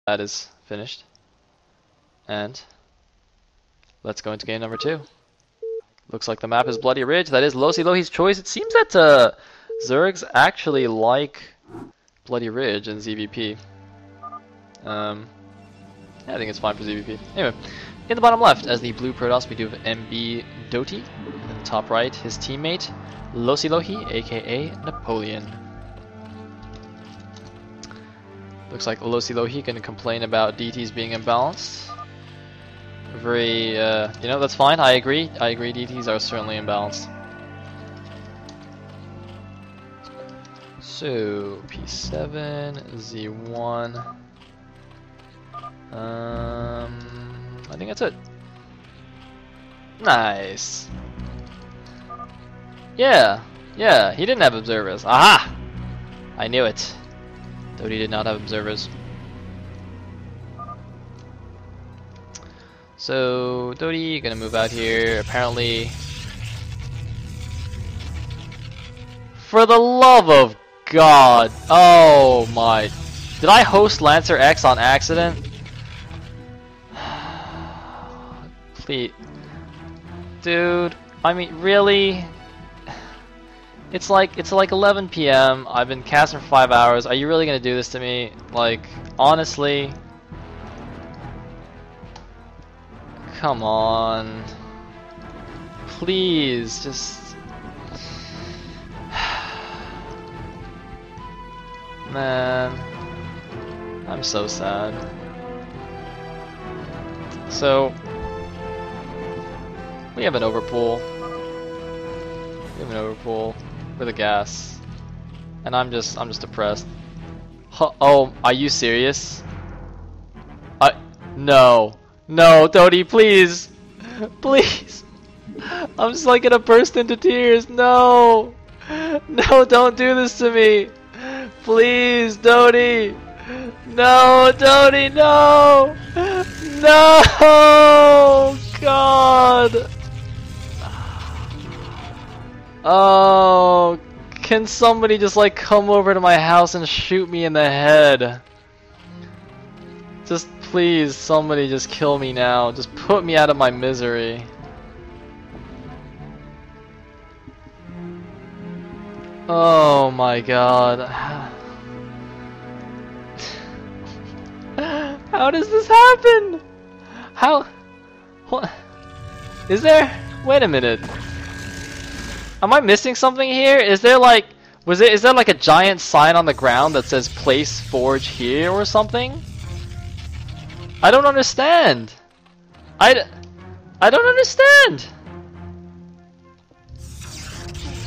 That is finished. And let's go into game number 2. Looks like the map is Bloody Ridge. That is Lossilohi's choice. It seems that Zergs actually like Bloody Ridge and ZVP. Yeah, I think it's fine for ZVP. Anyway, in the bottom left, as the blue Protoss, we do have MB dOTY. And in the top right, his teammate, Lossilohi, aka Napoleon. Looks like Lossilohi can complain about DTs being imbalanced. Very, you know, that's fine. I agree. DTs are certainly imbalanced. So P7, Z1. I think that's it. Nice. Yeah, he didn't have observers. Aha! I knew it. dOTY did not have observers. So dOTY gonna move out here. Apparently, for the love of God! Oh my! Did I host Lancer X on accident? Please, dude. I mean, really? It's like 11 p.m. I've been casting for 5 hours. Are you really gonna do this to me? Like, honestly? Come on. Please, just... Man. I'm so sad. So... we have an overpool. With a gas. And I'm just depressed. Oh, are you serious? No. No, dOTY, please! Please! I'm just like gonna burst into tears. No! No, don't do this to me! Please, dOTY! No, dOTY, no! No! God! Oh, can somebody just like come over to my house and shoot me in the head? Just please, somebody just kill me now. Just put me out of my misery. Oh my God. How does this happen? How? What? Is there? Wait a minute. Am I missing something here? Is there like, is there like a giant sign on the ground that says place forge here or something? I don't understand. I don't understand.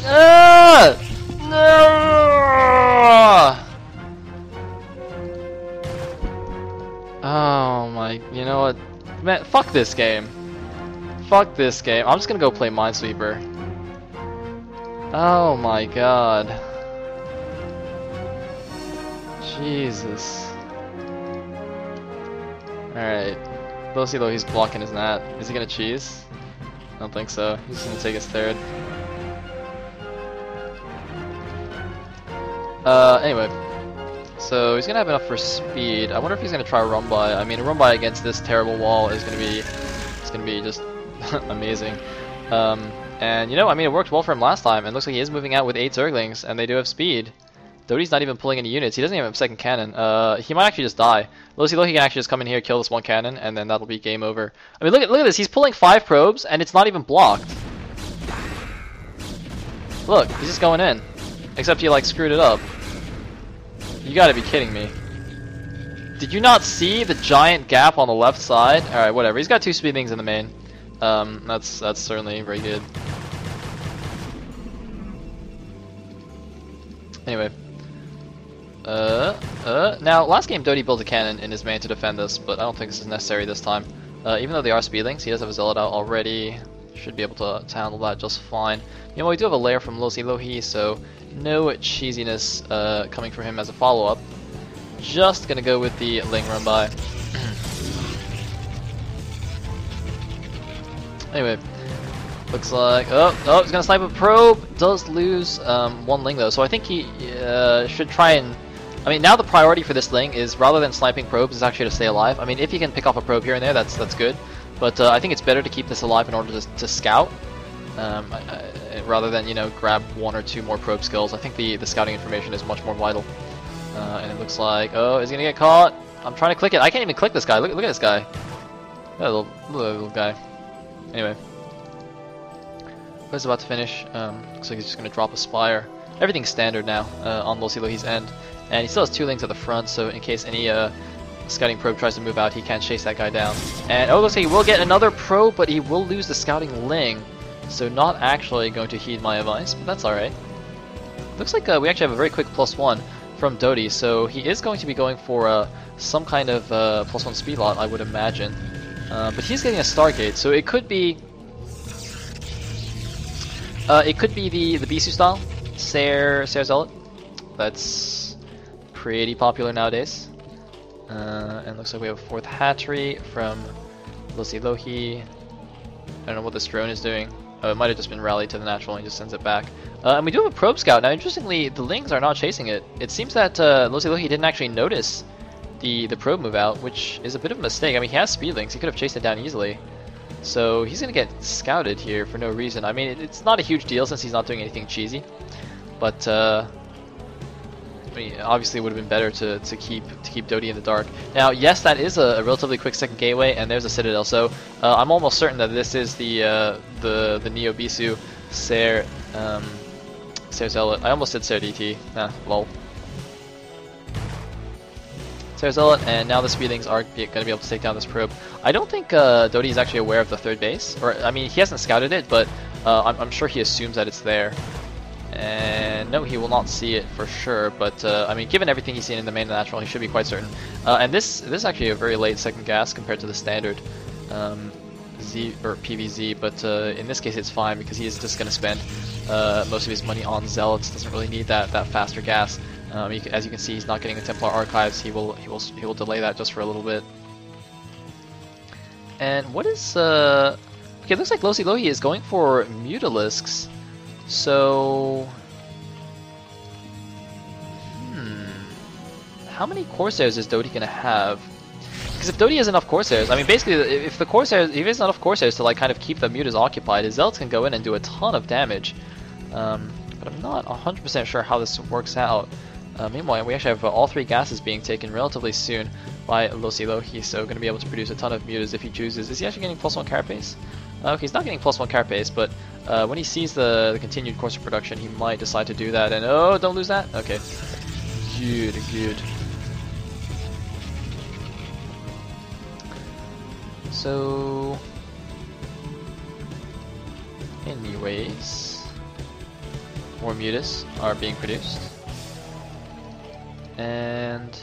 No! Oh my, you know what? Man, fuck this game. Fuck this game. I'm just gonna go play Minesweeper. Oh my God. Jesus. Alright. Lossilohi's blocking his nat. Is he gonna cheese? I don't think so. He's gonna take his third. Anyway. So he's gonna have enough for speed. I wonder if he's gonna try a run by. I mean, a run by against this terrible wall is gonna be just amazing. And you know, I mean, it worked well for him last time, and looks like he is moving out with 8 Zerglings, and they do have speed. dOTY's not even pulling any units. He doesn't even have a second cannon. He might actually just die. Lossilohi can actually just come in here, kill this one cannon, and then that'll be game over. I mean, look at this. He's pulling 5 probes, and it's not even blocked. Look, he's just going in. Except he like screwed it up. You gotta be kidding me. Did you not see the giant gap on the left side? Alright, whatever. He's got 2 speedlings in the main. That's certainly very good. Anyway. Now, last game dOTY built a cannon in his main to defend this, but I don't think this is necessary this time. Even though they are speedlings, he does have a zealot out already. Should be able to handle that just fine. You know, we do have a lair from Lossilohi, so no cheesiness coming from him as a follow-up. Just gonna go with the Ling run by. Anyway, looks like he's gonna snipe a probe. Does lose 1 Ling though, so I think he should try and I mean, now the priority for this Ling is, rather than sniping probes, is actually to stay alive. I mean, if you can pick off a probe here and there, that's good. But I think it's better to keep this alive in order to scout, rather than, you know, grab 1 or 2 more probe skills. I think the scouting information is much more vital. And it looks like, oh, is he gonna get caught? I'm trying to click it. I can't even click this guy. Look at this guy. That little guy. Anyway. He's about to finish. Looks like he's just gonna drop a Spire. Everything's standard now on Lossilohi's end. And he still has 2 Lings at the front, so in case any scouting probe tries to move out, he can't chase that guy down. And oh, looks like he will get another probe, but he will lose the scouting Ling. So not actually going to heed my advice, but that's alright. Looks like we actually have a very quick +1 from dOTY, so he is going to be going for some kind of +1 speed lot, I would imagine. But he's getting a Stargate, so it could be the Bisu style, Sayle Zealot. That's pretty popular nowadays. And looks like we have a 4th hatchery from Lossilohi. I don't know what this drone is doing. Oh, it might have just been rallied to the natural and he just sends it back. And we do have a probe scout. Now, interestingly, the Lings are not chasing it. It seems that Lossilohi didn't actually notice the probe move out, which is a bit of a mistake. I mean, he has speed Lings. He could have chased it down easily. So he's going to get scouted here for no reason. I mean, it's not a huge deal since he's not doing anything cheesy. But I mean, obviously it would have been better to keep dOTY in the dark. Now, yes, that is a relatively quick second gateway, and there's a Citadel. So I'm almost certain that this is the Neo Bisu Sayle Zealot. I almost said Sayle DT. Nah, lol. Sayle Zealot, and now the Speedlings are going to be able to take down this probe. I don't think dOTY is actually aware of the 3rd base, or I mean, he hasn't scouted it, but I'm sure he assumes that it's there. And no, he will not see it for sure, but I mean, given everything he's seen in the main and natural, he should be quite certain. And this is actually a very late second gas compared to the standard Z or PVZ, but in this case it's fine because he is just going to spend most of his money on Zealots. Doesn't really need that faster gas. As you can see, he's not getting the Templar Archives. He will delay that just for a little bit. And what is okay? It looks like Lossilohi is going for Mutalisks. So, how many Corsairs is dOTY gonna have? Because if dOTY has enough Corsairs, I mean, basically, if he has enough Corsairs to like kind of keep the Mutas occupied, his Zealots can go in and do a ton of damage. But I'm not 100% sure how this works out. Meanwhile, we actually have all 3 gases being taken relatively soon by Lossilohi, so going to be able to produce a ton of Mutas if he chooses. Is he actually getting +1 Carapace? Okay, he's not getting +1 Carapace, but when he sees the continued course of production, he might decide to do that. And oh, don't lose that. Okay, good. So, anyways, more Mutas are being produced, and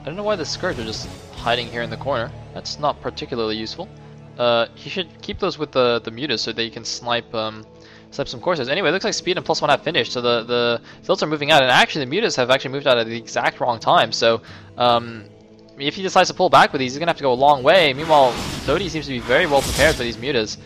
I don't know why the Scourge are just hiding here in the corner. That's not particularly useful. He should keep those with the Mutas so that you can snipe some Corsairs. Anyway, it looks like speed and +1 have finished, so the Zealots are moving out, and actually the Mutas have actually moved out at the exact wrong time. So if he decides to pull back with these, he's gonna have to go a long way. Meanwhile, dOTY seems to be very well prepared for these Mutas.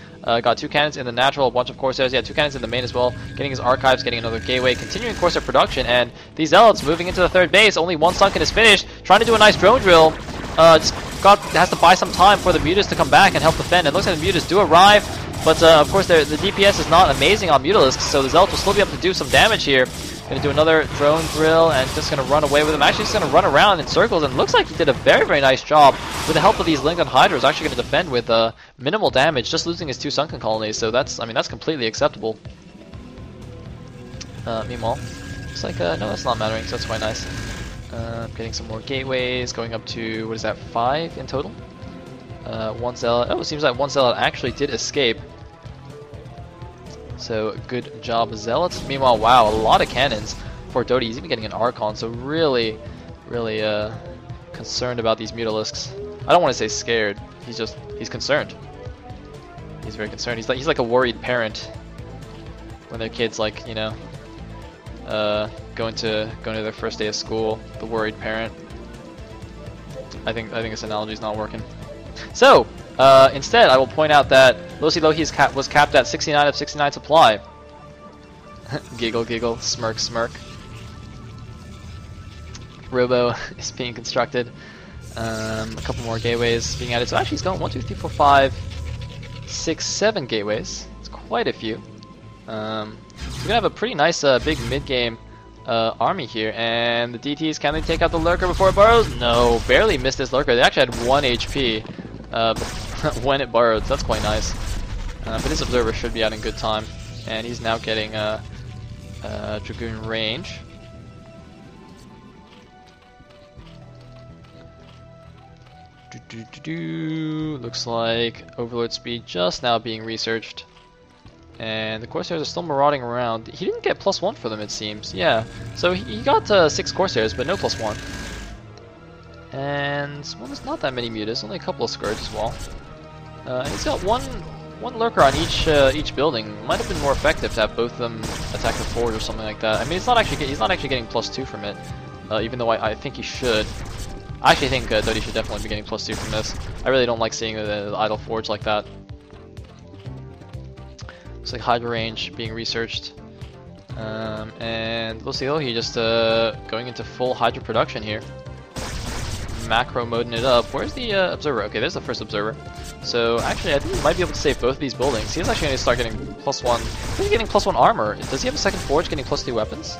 Got 2 cannons in the natural, a bunch of Corsairs. Yeah, 2 cannons in the main as well. Getting his archives, getting another gateway, continuing Corsair production, and these Zealots moving into the 3rd base. Only 1 Sunken is finished. Trying to do a nice drone drill. Just has to buy some time for the Mutas to come back and help defend. It looks like the Mutas do arrive, but of course the DPS is not amazing on Mutalisks, so the Zealots will still be able to do some damage here. Gonna do another drone drill and just gonna run away with him. Actually, just gonna run around in circles, and looks like he did a very nice job with the help of these Linked Hydras. Actually gonna defend with minimal damage, just losing his 2 sunken colonies. So that's completely acceptable. Meanwhile, looks like no, that's not mattering. So that's quite nice. Getting some more gateways, going up to what is that, 5 in total? 1 Zealot. Oh, it seems like 1 Zealot actually did escape. So good job, Zealots. Meanwhile, wow, a lot of cannons for dOTY. He's even getting an Archon, so really concerned about these Mutalisks. I don't want to say scared. He's concerned. He's very concerned. He's like a worried parent when their kids, like, you know, going to their first day of school. The worried parent. I think this analogy is not working. So instead, I will point out that Lossilohi was capped at 69 of 69 supply. Giggle, giggle, smirk, smirk. Robo is being constructed. A couple more gateways being added. So actually he's going 1, 2, 3, 4, 5, 6, 7 gateways. It's quite a few. So we're gonna have a pretty nice big mid-game army here. And the DTs, can they take out the lurker before it burrows? No, barely missed this lurker. They actually had 1 HP when it burrowed. So that's quite nice. But his observer should be out in good time. And he's now getting Dragoon range. Looks like Overlord speed just now being researched. And the Corsairs are still marauding around. He didn't get +1 for them, it seems. Yeah, so he got 6 Corsairs, but no +1. And, well, there's not that many mutas, only a couple of Scourge as well. And he's got one lurker on each building. Might have been more effective to have both of them attack the forge or something like that. I mean, he's not actually getting +2 from it, even though I think he should. I actually think dOTY should definitely be getting +2 from this. I really don't like seeing the idle forge like that. Looks like Hydra range being researched. And Lossilohi just going into full Hydra production here. Macro moding it up. Where's the observer? Okay, there's the first observer. So actually, I think he might be able to save both of these buildings. He's actually going to start getting +1. He's getting +1 armor. Does he have a second forge getting +2 weapons?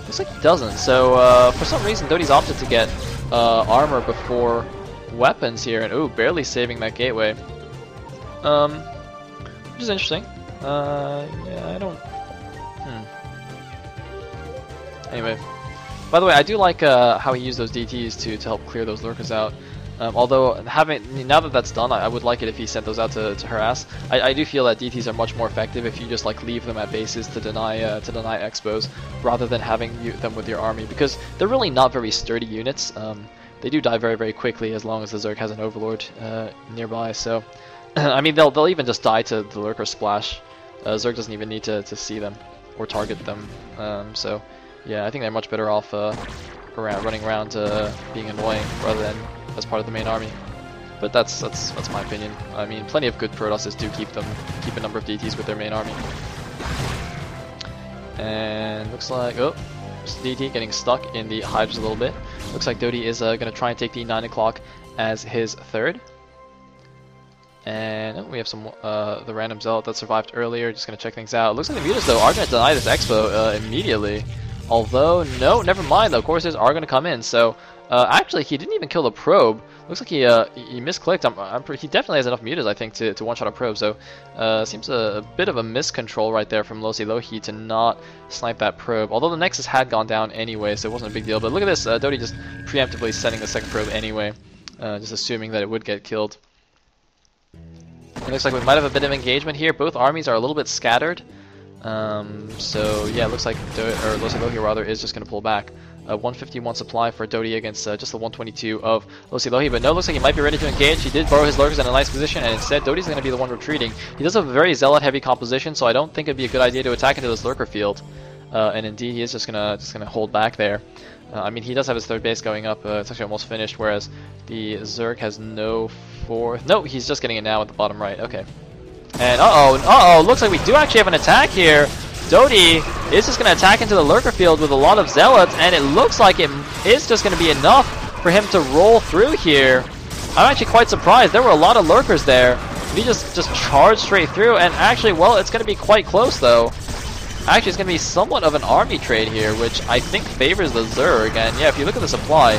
Looks like he doesn't. So for some reason, dOTY's opted to get armor before weapons here, and ooh, barely saving that gateway. Which is interesting. Yeah, I don't. Anyway, by the way, I do like how he used those DTs to help clear those lurkers out. Although now that that's done, I would like it if he sent those out to harass. I do feel that DTs are much more effective if you just like leave them at bases to deny expos, rather than having them with your army, because they're really not very sturdy units. They do die very, very quickly as long as the Zerg has an overlord nearby. So I mean, they'll even just die to the lurker splash. Zerg doesn't even need to see them or target them. So yeah, I think they're much better off running around being annoying rather than as part of the main army. But that's my opinion. I mean, plenty of good Protosses do keep a number of DTs with their main army. And looks like DT getting stuck in the Hydras a little bit. Looks like dOTY is going to try and take the 9 o'clock as his third. And we have some the random zealot that survived earlier. Just going to check things out. Looks like the mutas though are going to deny this expo immediately. Although no, never mind though. Corsairs are going to come in. So actually, he didn't even kill the probe. Looks like he misclicked. He definitely has enough mutas, I think, to one-shot a probe. So seems a bit of a miscontrol right there from Lossilohi to not snipe that probe. Although the Nexus had gone down anyway, so it wasn't a big deal. But look at this, dOTY just preemptively setting the second probe anyway, just assuming that it would get killed. It looks like we might have a bit of engagement here. Both armies are a little bit scattered. So yeah, it looks like Lossilohi rather is just going to pull back. 151 supply for dOTY against just the 122 of Lossilohi, but no, looks like he might be ready to engage. He did borrow his lurkers in a nice position, and instead dOTY's going to be the one retreating. He does have a very zealot heavy composition, so I don't think it'd be a good idea to attack into this lurker field. And indeed, he is just gonna hold back there. I mean, he does have his third base going up. It's actually almost finished, whereas the Zerg has no fourth. No, he's just getting it now at the bottom right. Okay. And looks like we do actually have an attack here. dOTY is just going to attack into the lurker field with a lot of zealots, and it looks like it is just going to be enough for him to roll through here. I'm actually quite surprised. There were a lot of lurkers there. He just charged straight through, and actually, well, it's going to be quite close though. Actually, it's going to be somewhat of an army trade here, which I think favors the Zerg. And yeah, if you look at the supply,